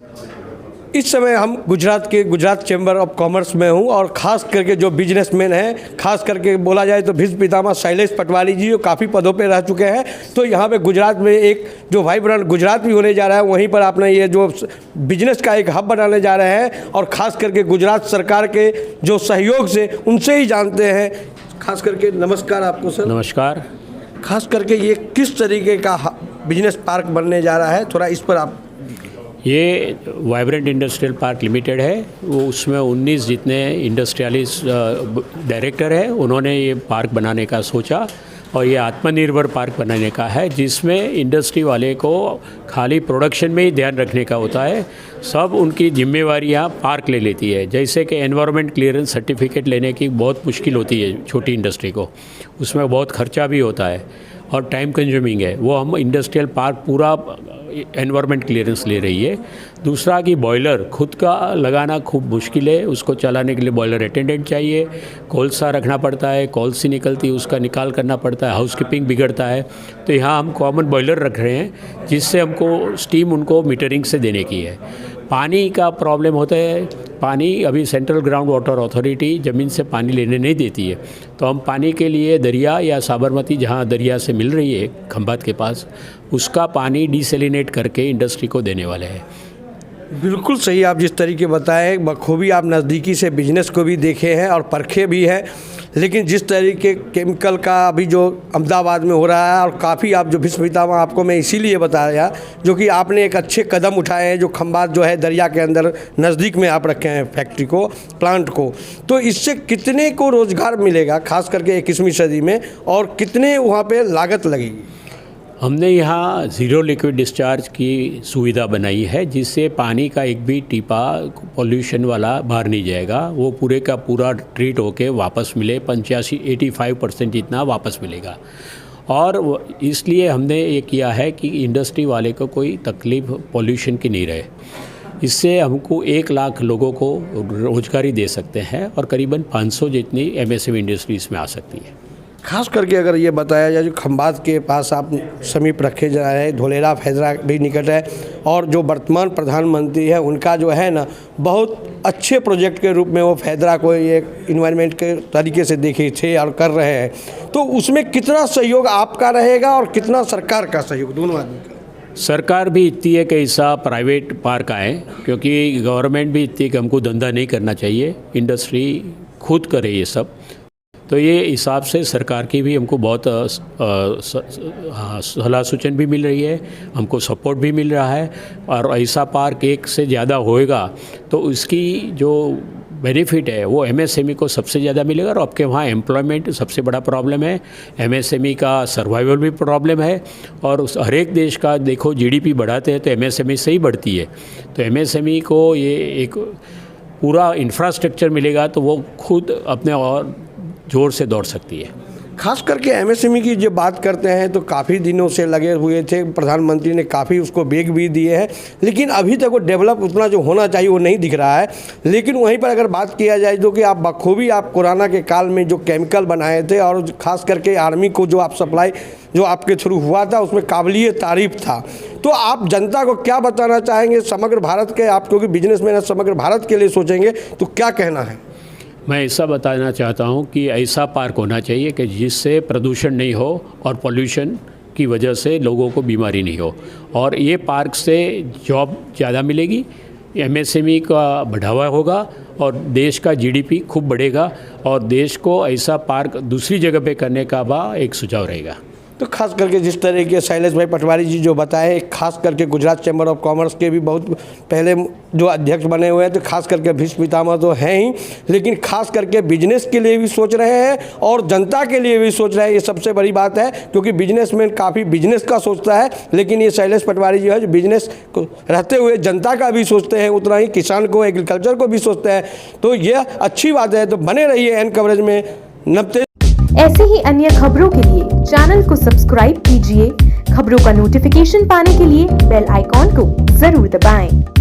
इस समय हम गुजरात के गुजरात चैम्बर ऑफ कॉमर्स में हूं और ख़ास करके जो बिजनेसमैन हैं, खास करके बोला जाए तो भीष्म पितामह शैलेश पटवारी जी जो काफ़ी पदों पे रह चुके हैं। तो यहाँ पे गुजरात में एक जो वाइब्रेंट गुजरात भी होने जा रहा है, वहीं पर आपने ये जो बिजनेस का एक हब बनाने जा रहे हैं और ख़ास करके गुजरात सरकार के जो सहयोग से उनसे ही जानते हैं। खास करके नमस्कार आपको सर। नमस्कार। खास करके ये किस तरीके का बिजनेस पार्क बनने जा रहा है, थोड़ा इस पर आप। ये वाइब्रेंट इंडस्ट्रियल पार्क लिमिटेड है, वो उसमें 19 जितने इंडस्ट्रियलिस्ट डायरेक्टर हैं, उन्होंने ये पार्क बनाने का सोचा और ये आत्मनिर्भर पार्क बनाने का है, जिसमें इंडस्ट्री वाले को खाली प्रोडक्शन में ही ध्यान रखने का होता है। सब उनकी जिम्मेवारियां पार्क ले लेती है। जैसे कि एनवायरनमेंट क्लियरेंस सर्टिफिकेट लेने की बहुत मुश्किल होती है छोटी इंडस्ट्री को, उसमें बहुत खर्चा भी होता है और टाइम कंज्यूमिंग है, वो हम इंडस्ट्रियल पार्क पूरा एनवायरनमेंट क्लियरेंस ले रही है। दूसरा कि बॉयलर खुद का लगाना खूब मुश्किल है, उसको चलाने के लिए बॉयलर अटेंडेंट चाहिए, कोलसा रखना पड़ता है, कोलसी निकलती है उसका निकाल करना पड़ता है, हाउसकीपिंग बिगड़ता है। तो यहाँ हम कॉमन बॉयलर रख रहे हैं, जिससे हमको स्टीम उनको मीटरिंग से देने की है। पानी का प्रॉब्लम होता है, पानी अभी सेंट्रल ग्राउंड वाटर अथॉरिटी ज़मीन से पानी लेने नहीं देती है, तो हम पानी के लिए दरिया या साबरमती जहाँ दरिया से मिल रही है खंभात के पास, उसका पानी डिसैलिनेट करके इंडस्ट्री को देने वाले हैं। बिल्कुल सही, आप जिस तरीके बताए बखूबी आप नज़दीकी से बिजनेस को भी देखे हैं और परखे भी हैं। लेकिन जिस तरीके केमिकल का अभी जो अहमदाबाद में हो रहा है और काफ़ी आप जो भीष्म पितामह आपको मैं इसीलिए बताया जो कि आपने एक अच्छे कदम उठाए हैं, जो खंभात जो है दरिया के अंदर नज़दीक में आप रखे हैं फैक्ट्री को, प्लांट को, तो इससे कितने को रोज़गार मिलेगा खास करके 21वीं सदी में, और कितने वहाँ पे लागत लगेगी? हमने यहाँ ज़ीरो लिक्विड डिस्चार्ज की सुविधा बनाई है, जिससे पानी का एक भी टीपा पॉल्यूशन वाला बाहर नहीं जाएगा, वो पूरे का पूरा ट्रीट होके वापस मिले, 85-85% जितना वापस मिलेगा। और इसलिए हमने ये किया है कि इंडस्ट्री वाले को कोई तकलीफ पॉल्यूशन की नहीं रहे। इससे हमको 1 लाख लोगों को रोजगारी दे सकते हैं और करीबन 500 जितनी MSME इंडस्ट्रीज़ में आ सकती है। खास करके अगर ये बताया जाए जो खंभात के पास आप समीप रखे जा रहे हैं, धोलेरा फैजरा भी निकट है, और जो वर्तमान प्रधानमंत्री है उनका जो है ना बहुत अच्छे प्रोजेक्ट के रूप में वो फैजरा को एक इन्वायरमेंट के तरीके से देखे थे और कर रहे हैं, तो उसमें कितना सहयोग आपका रहेगा और कितना सरकार का सहयोग, दोनों आदमी का? सरकार भी इतनी है कि ऐसा प्राइवेट पार्क आए, क्योंकि गवर्नमेंट भी इतनी कि हमको धंधा नहीं करना चाहिए, इंडस्ट्री खुद करे ये सब। तो ये हिसाब से सरकार की भी हमको बहुत सलाह सूचन भी मिल रही है, हमको सपोर्ट भी मिल रहा है। और ऐसा पार्क एक से ज़्यादा होएगा तो उसकी जो बेनिफिट है वो MSME को सबसे ज़्यादा मिलेगा। और आपके वहाँ एम्प्लॉयमेंट सबसे बड़ा प्रॉब्लम है, MSME का सर्वाइवल भी प्रॉब्लम है। और हर एक देश का देखो GDP बढ़ाते हैं तो MSME से ही बढ़ती है। तो MSME को ये एक पूरा इंफ्रास्ट्रक्चर मिलेगा तो वो खुद अपने और जोर से दौड़ सकती है। खास करके MSME की जब बात करते हैं तो काफ़ी दिनों से लगे हुए थे, प्रधानमंत्री ने काफ़ी उसको वेग भी दिए हैं, लेकिन अभी तक वो डेवलप उतना जो होना चाहिए वो नहीं दिख रहा है। लेकिन वहीं पर अगर बात किया जाए तो कि आप बखूबी आप कोरोना के काल में जो केमिकल बनाए थे और ख़ास करके आर्मी को जो आप सप्लाई जो आपके थ्रू हुआ था उसमें काबिलिए तारीफ था, तो आप जनता को क्या बताना चाहेंगे समग्र भारत के, आप क्योंकि बिजनेसमैन समग्र भारत के लिए सोचेंगे तो क्या कहना है? मैं ऐसा बताना चाहता हूँ कि ऐसा पार्क होना चाहिए कि जिससे प्रदूषण नहीं हो और पॉल्यूशन की वजह से लोगों को बीमारी नहीं हो। और ये पार्क से जॉब ज़्यादा मिलेगी, MSME का बढ़ावा होगा और देश का GDP खूब बढ़ेगा। और देश को ऐसा पार्क दूसरी जगह पे करने का एक सुझाव रहेगा। तो खास करके जिस तरह के शैलेश भाई पटवारी जी जो बताए, खास करके गुजरात चैम्बर ऑफ कॉमर्स के भी बहुत पहले जो अध्यक्ष बने हुए हैं, तो खास करके भीष्म पितामह तो हैं ही, लेकिन खास करके बिजनेस के लिए भी सोच रहे हैं और जनता के लिए भी सोच रहे हैं। ये सबसे बड़ी बात है, क्योंकि बिजनेसमैन काफ़ी बिजनेस का सोचता है, लेकिन ये शैलेश पटवारी जी है जो बिजनेस को रहते हुए जनता का भी सोचते हैं, उतना ही किसान को, एग्रीकल्चर को भी सोचते हैं। तो ये अच्छी बात है। तो बने रहिए एन कवरेज में। नमस्ते। ऐसे ही अन्य खबरों के लिए चैनल को सब्सक्राइब कीजिए। खबरों का नोटिफिकेशन पाने के लिए बेल आइकॉन को जरूर दबाएं।